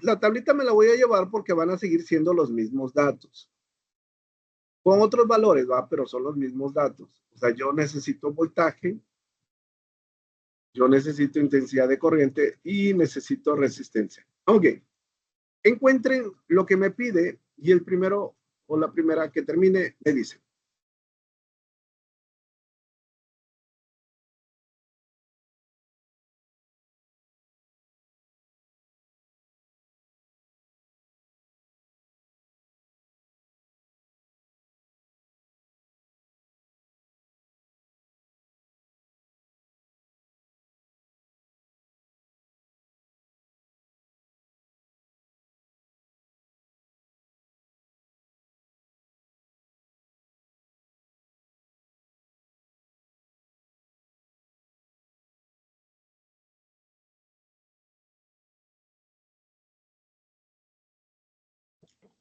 Speaker 1: la tablita me la voy a llevar porque van a seguir siendo los mismos datos. Con otros valores, ¿va? Pero son los mismos datos. O sea, yo necesito voltaje, yo necesito intensidad de corriente y necesito resistencia. Ok, encuentren lo que me pide y el primero o la primera que termine me dice.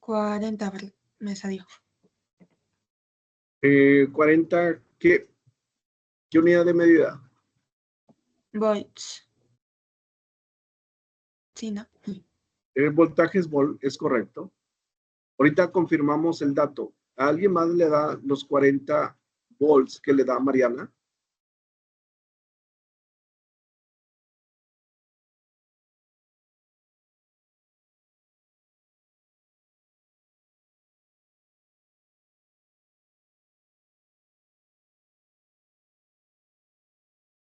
Speaker 3: $40 me salió.
Speaker 1: 40, ¿qué unidad de medida?
Speaker 3: Volts. Sí, ¿no?
Speaker 1: El voltaje es volt, es correcto. Ahorita confirmamos el dato. ¿A alguien más le da los 40 volts que le da Mariana?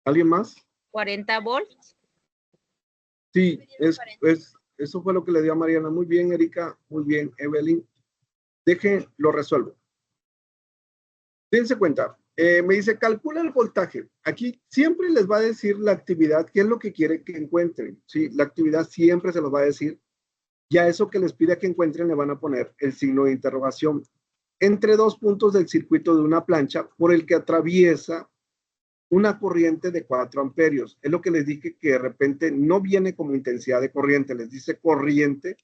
Speaker 1: ¿Alguien más?
Speaker 2: 40 volts.
Speaker 1: Sí, eso fue lo que le dio a Mariana. Muy bien, Erika. Muy bien, Evelyn. Lo resuelvo. Dense cuenta. Me dice, calcula el voltaje. Aquí siempre les va a decir la actividad, qué es lo que quiere que encuentren. Sí, la actividad siempre se los va a decir. Ya eso que les pide que encuentren le van a poner el signo de interrogación entre 2 puntos del circuito de una plancha por el que atraviesa una corriente de 4 amperios. Es lo que les dije, que de repente no viene como intensidad de corriente, les dice corriente,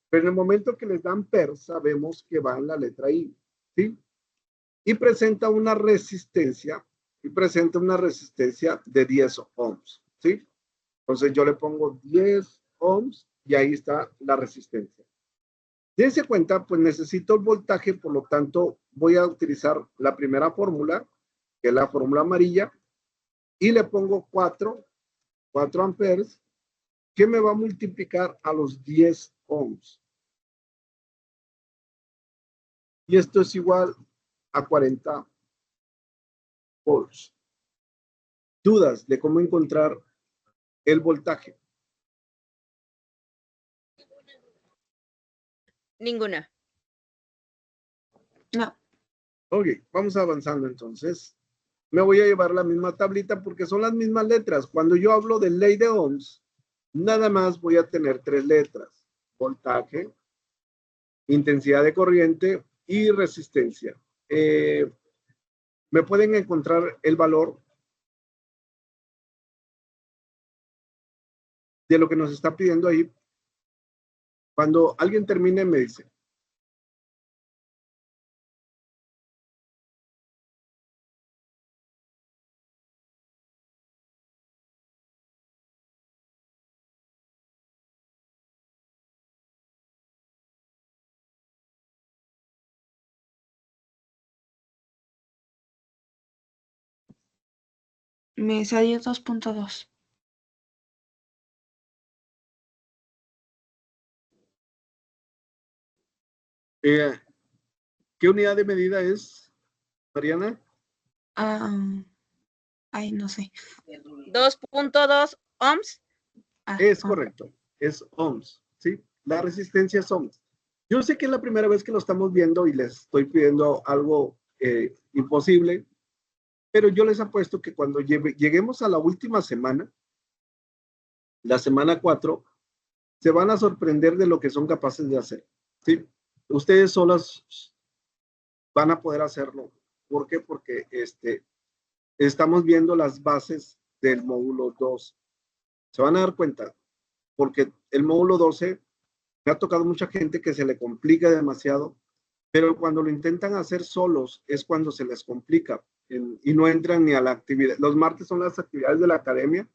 Speaker 1: pero en el momento que les dan amperes, sabemos que va en la letra I, ¿sí? Y presenta una resistencia, de 10 ohms, ¿sí? Entonces yo le pongo 10 ohms y ahí está la resistencia. Dense cuenta, pues necesito el voltaje, por lo tanto voy a utilizar la primera fórmula, que es la fórmula amarilla, y le pongo 4 amperes, que me va a multiplicar a los 10 ohms. Y esto es igual a 40 volts. ¿Dudas de cómo encontrar el voltaje?
Speaker 2: Ninguna.
Speaker 3: No.
Speaker 1: Ok, vamos avanzando entonces. Me voy a llevar la misma tablita porque son las mismas letras. Cuando yo hablo de ley de ohms, nada más voy a tener 3 letras: voltaje, intensidad de corriente y resistencia. Me pueden encontrar el valor de lo que nos está pidiendo ahí. Cuando alguien termine, me dice.
Speaker 3: Me salió 2.2.
Speaker 1: ¿Qué unidad de medida es, Mariana?
Speaker 3: Ay, no sé.
Speaker 2: 2.2 ohms.
Speaker 1: Es correcto, es ohms, ¿sí? La resistencia es ohms. Yo sé que es la primera vez que lo estamos viendo y les estoy pidiendo algo imposible, pero yo les apuesto que cuando lleguemos a la última semana, la semana 4, se van a sorprender de lo que son capaces de hacer, ¿sí? Ustedes solas van a poder hacerlo. ¿Por qué? Porque estamos viendo las bases del módulo 2. Se van a dar cuenta, porque el módulo 12 me ha tocado mucha gente que se le complica demasiado, pero cuando lo intentan hacer solos es cuando se les complica y no entran ni a la actividad. Los martes son las actividades de la academia.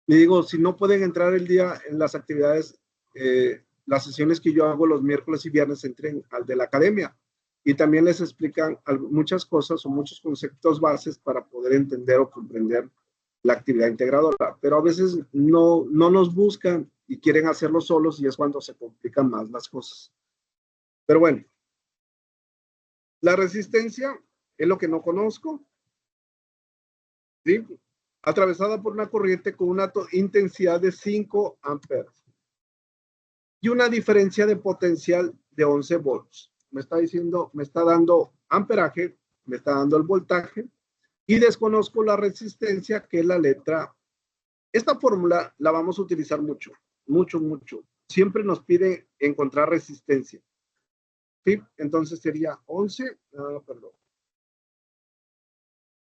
Speaker 1: Y digo, si no pueden entrar el día en las actividades, las sesiones que yo hago los miércoles y viernes, entren al de la academia. Y también les explican muchas cosas o muchos conceptos bases para poder entender o comprender la actividad integradora. Pero a veces no nos buscan y quieren hacerlo solos y es cuando se complican más las cosas. Pero bueno, la resistencia es lo que no conozco, ¿sí? Atravesada por una corriente con una intensidad de 5 amperes y una diferencia de potencial de 11 volts. Me está diciendo, me está dando amperaje, me está dando el voltaje y desconozco la resistencia, que es la letra. Esta fórmula la vamos a utilizar mucho, mucho, mucho. Siempre nos pide encontrar resistencia, ¿sí? Entonces sería 11, perdón.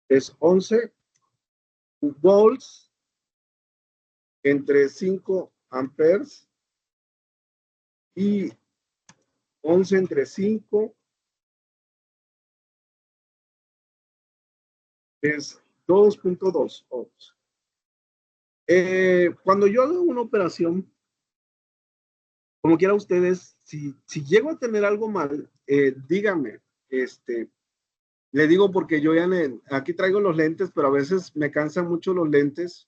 Speaker 1: Es 11 volts entre 5 amperes y 11 entre 5 es 2.2 ohms. Cuando yo hago una operación, como quiera ustedes, si llego a tener algo mal, díganme, le digo, porque yo ya aquí traigo los lentes, pero a veces me cansan mucho los lentes,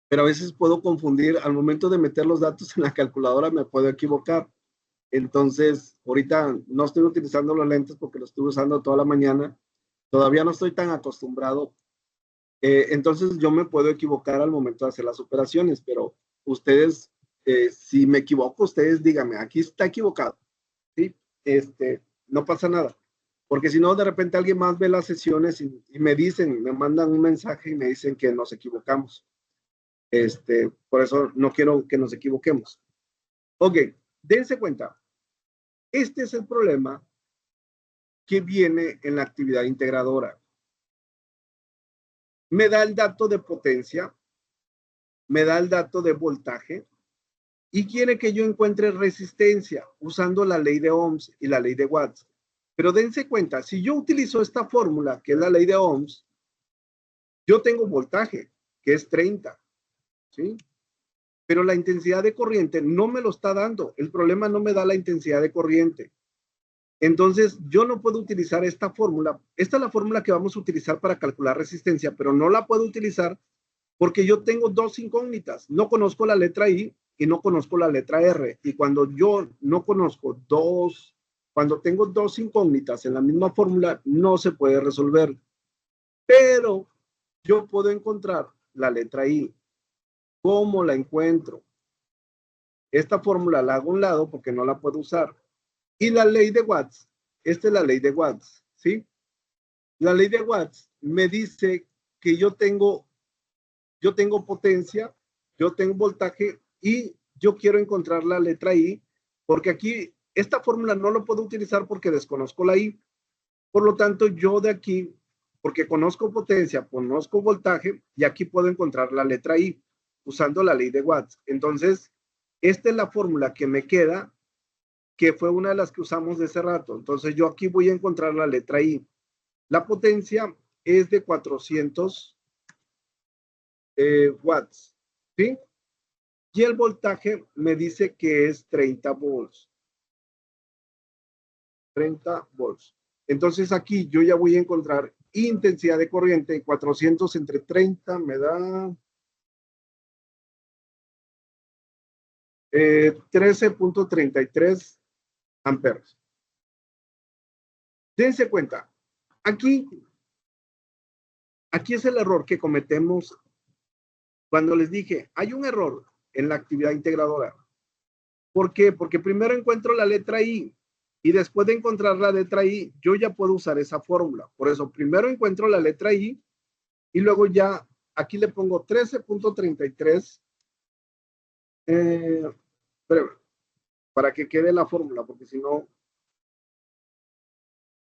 Speaker 1: pero a veces puedo confundir. Al momento de meter los datos en la calculadora me puedo equivocar. Entonces, ahorita no estoy utilizando los lentes porque los estuve usando toda la mañana. Todavía no estoy tan acostumbrado. Entonces, yo me puedo equivocar al momento de hacer las operaciones, pero ustedes, si me equivoco, ustedes díganme, aquí está equivocado, ¿sí? No pasa nada. Porque si no, de repente alguien más ve las sesiones y me dicen, me mandan un mensaje y me dicen que nos equivocamos. Por eso no quiero que nos equivoquemos. Ok, dense cuenta. Este es el problema que viene en la actividad integradora. me da el dato de potencia, me da el dato de voltaje y quiere que yo encuentre resistencia usando la ley de Ohms y la ley de Watts. Pero dense cuenta, si yo utilizo esta fórmula, que es la ley de Ohms, yo tengo voltaje, que es 30, ¿sí? Pero la intensidad de corriente no me lo está dando. El problema no me da la intensidad de corriente. Entonces, yo no puedo utilizar esta fórmula. Esta es la fórmula que vamos a utilizar para calcular resistencia, pero no la puedo utilizar porque yo tengo dos incógnitas. No conozco la letra I y no conozco la letra R. Y cuando yo no conozco cuando tengo dos incógnitas en la misma fórmula, no se puede resolver. Pero yo puedo encontrar la letra I. ¿Cómo la encuentro? Esta fórmula la hago a un lado porque no la puedo usar. Y la ley de Watts, esta es la ley de Watts, ¿sí? La ley de Watts me dice que yo tengo potencia, yo tengo voltaje y yo quiero encontrar la letra I, porque aquí esta fórmula no lo puedo utilizar porque desconozco la I. Por lo tanto, yo de aquí, porque conozco potencia, conozco voltaje, y aquí puedo encontrar la letra I usando la ley de Watts. Entonces, esta es la fórmula que me queda, que fue una de las que usamos de ese rato. Entonces, yo aquí voy a encontrar la letra I. La potencia es de 400 watts, ¿sí? Y el voltaje me dice que es 30 volts. 30 volts. Entonces, aquí yo ya voy a encontrar intensidad de corriente. 400 entre 30 me da 13.33 amperes. Dense cuenta, aquí es el error que cometemos cuando les dije, hay un error en la actividad integradora. ¿Por qué? Porque primero encuentro la letra I y después de encontrar la letra I, yo ya puedo usar esa fórmula. Por eso, primero encuentro la letra I y luego ya aquí le pongo 13.33 para que quede la fórmula, porque si no,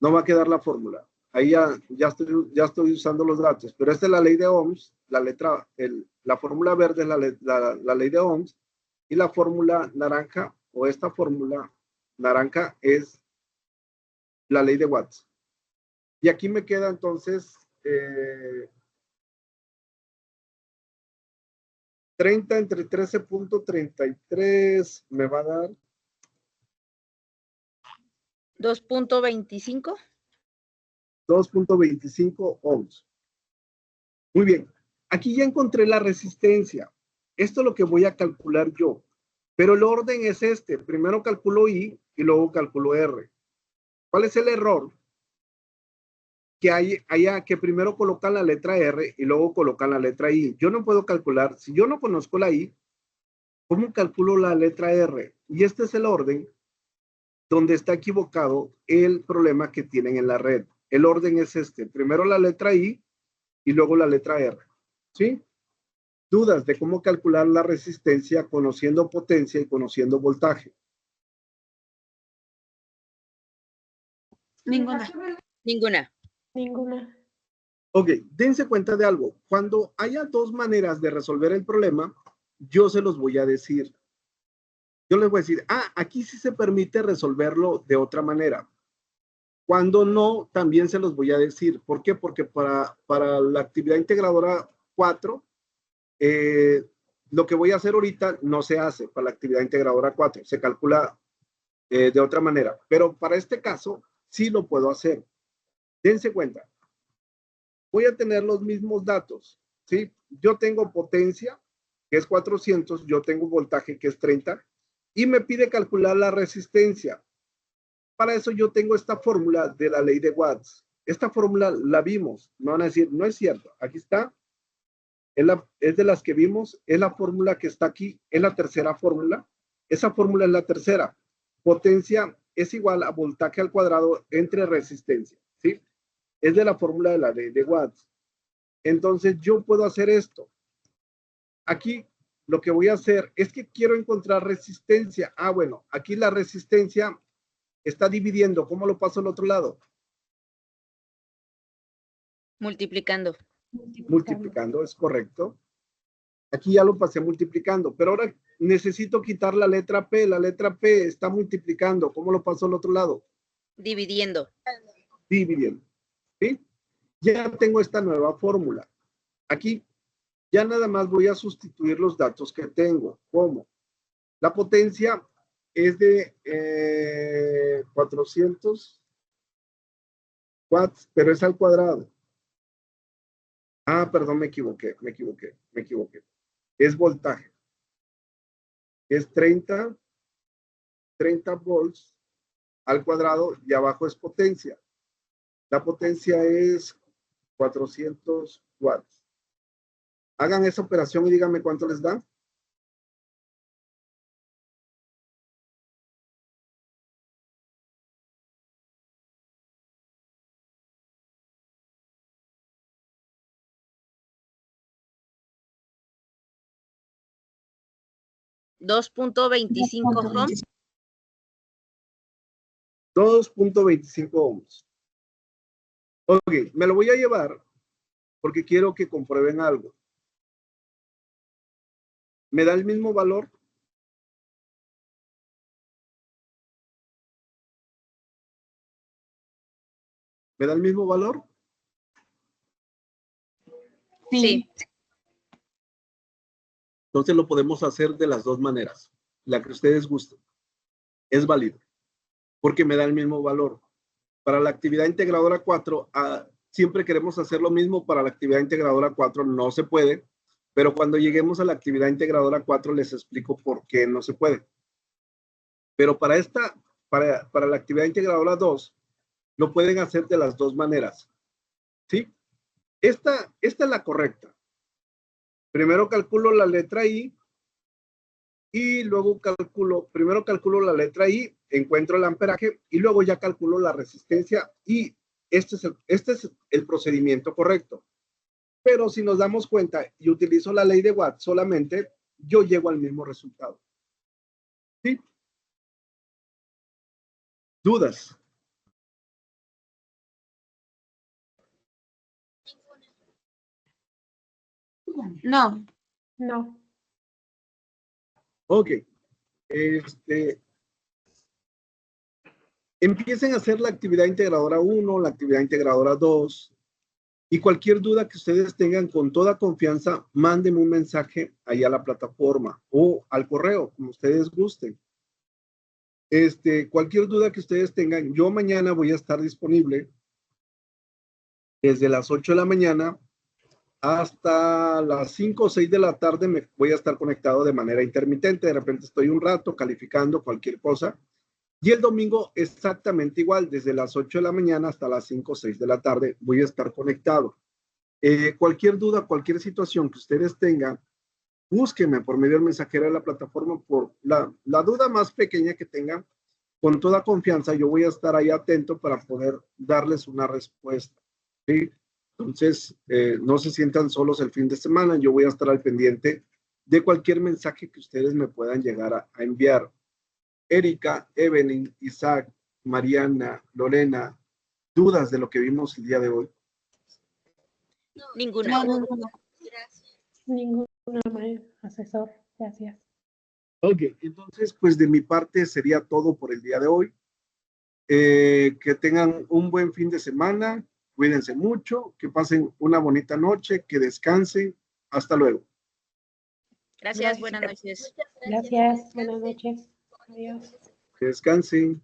Speaker 1: no va a quedar la fórmula. Ahí ya estoy usando los datos, pero esta es la ley de Ohms, la fórmula verde es la ley de Ohms, y la fórmula naranja, o esta fórmula naranja, es la ley de Watts. Y aquí me queda entonces 30 entre 13.33 me va a dar
Speaker 2: 2.25.
Speaker 1: 2.25 ohms. Muy bien. Aquí ya encontré la resistencia. Esto es lo que voy a calcular yo. Pero el orden es este. Primero calculo I y luego calculo R. ¿Cuál es el error? Que primero colocan la letra R y luego colocan la letra I. Yo no puedo calcular. Si yo no conozco la I, ¿cómo calculo la letra R? Y este es el orden donde está equivocado el problema que tienen en la red. El orden es este. Primero la letra I y luego la letra R. ¿Sí? Dudas de cómo calcular la resistencia conociendo potencia y conociendo voltaje.
Speaker 3: Ninguna.
Speaker 2: Ninguna.
Speaker 5: Ninguna.
Speaker 1: Ok, dense cuenta de algo. Cuando haya dos maneras de resolver el problema, yo se los voy a decir. Yo les voy a decir, aquí sí se permite resolverlo de otra manera. Cuando no, también se los voy a decir. ¿Por qué? Porque para la actividad integradora 4, lo que voy a hacer ahorita no se hace para la actividad integradora 4. Se calcula de otra manera. Pero para este caso, sí lo puedo hacer. Dense cuenta. Voy a tener los mismos datos, ¿sí? Yo tengo potencia, que es 400, yo tengo voltaje, que es 30, y me pide calcular la resistencia. Para eso yo tengo esta fórmula de la ley de Watts. Esta fórmula la vimos, me van a decir, no es cierto, aquí está, es de las que vimos, es la fórmula que está aquí, es la tercera fórmula, esa fórmula es la tercera. Potencia es igual a voltaje al cuadrado entre resistencia, ¿sí? Es de la fórmula de la ley de Watts. Entonces yo puedo hacer esto. Aquí lo que voy a hacer es que quiero encontrar resistencia. Bueno, aquí la resistencia está dividiendo. ¿Cómo lo paso al otro lado?
Speaker 2: Multiplicando.
Speaker 1: Multiplicando, es correcto. Aquí ya lo pasé multiplicando, pero ahora necesito quitar la letra P. La letra P está multiplicando. ¿Cómo lo paso al otro lado?
Speaker 2: Dividiendo.
Speaker 1: Dividiendo. ¿Sí? Ya tengo esta nueva fórmula. Aquí ya nada más voy a sustituir los datos que tengo. ¿Cómo? La potencia es de 400 watts, pero es al cuadrado. Ah, perdón, me equivoqué. Es voltaje. Es 30 volts al cuadrado y abajo es potencia. La potencia es 400 watts. Hagan esa operación y díganme cuánto les da.
Speaker 2: $2.25 ohms.
Speaker 1: 2.25 ohms. Ok, me lo voy a llevar porque quiero que comprueben algo. ¿Me da el mismo valor? ¿Me da el mismo valor?
Speaker 2: Sí.
Speaker 1: Entonces lo podemos hacer de las dos maneras. La que ustedes gusten. Es válido. Porque me da el mismo valor. Para la actividad integradora 4, siempre queremos hacer lo mismo. Para la actividad integradora 4 no se puede. Pero cuando lleguemos a la actividad integradora 4 les explico por qué no se puede. Pero para la actividad integradora 2, lo pueden hacer de las dos maneras. ¿Sí? Esta es la correcta. Primero calculo la letra I y luego primero calculo la letra I, encuentro el amperaje y luego ya calculo la resistencia y este es el procedimiento correcto. Pero si nos damos cuenta y utilizo la ley de Watt solamente, yo llego al mismo resultado. ¿Sí? ¿Dudas?
Speaker 3: No.
Speaker 5: No.
Speaker 1: Ok. Empiecen a hacer la actividad integradora 1, la actividad integradora 2, y cualquier duda que ustedes tengan con toda confianza, mándenme un mensaje ahí a la plataforma o al correo, como ustedes gusten. Cualquier duda que ustedes tengan, yo mañana voy a estar disponible desde las 8 de la mañana hasta las 5 o 6 de la tarde. Me voy a estar conectado de manera intermitente. De repente estoy un rato calificando cualquier cosa. Y el domingo exactamente igual, desde las 8 de la mañana hasta las 5 o 6 de la tarde voy a estar conectado. Cualquier duda, cualquier situación que ustedes tengan, búsquenme por medio del mensajero de la plataforma por la duda más pequeña que tengan. Con toda confianza yo voy a estar ahí atento para poder darles una respuesta. ¿Sí? Entonces, no se sientan solos el fin de semana. Yo voy a estar al pendiente de cualquier mensaje que ustedes me puedan llegar a enviar. Erika, Evelyn, Isaac, Mariana, Lorena, ¿dudas de lo que vimos el día de hoy?
Speaker 4: No,
Speaker 2: Ninguna.
Speaker 3: No.
Speaker 4: gracias.
Speaker 5: Ninguna, asesor. Gracias.
Speaker 1: Ok, entonces, pues de mi parte sería todo por el día de hoy. Que tengan un buen fin de semana, cuídense mucho, que pasen una bonita noche, que descansen. Hasta luego.
Speaker 2: Gracias, buenas noches.
Speaker 4: Muchas
Speaker 5: Gracias. Buenas noches. Adiós.
Speaker 1: Que descansen.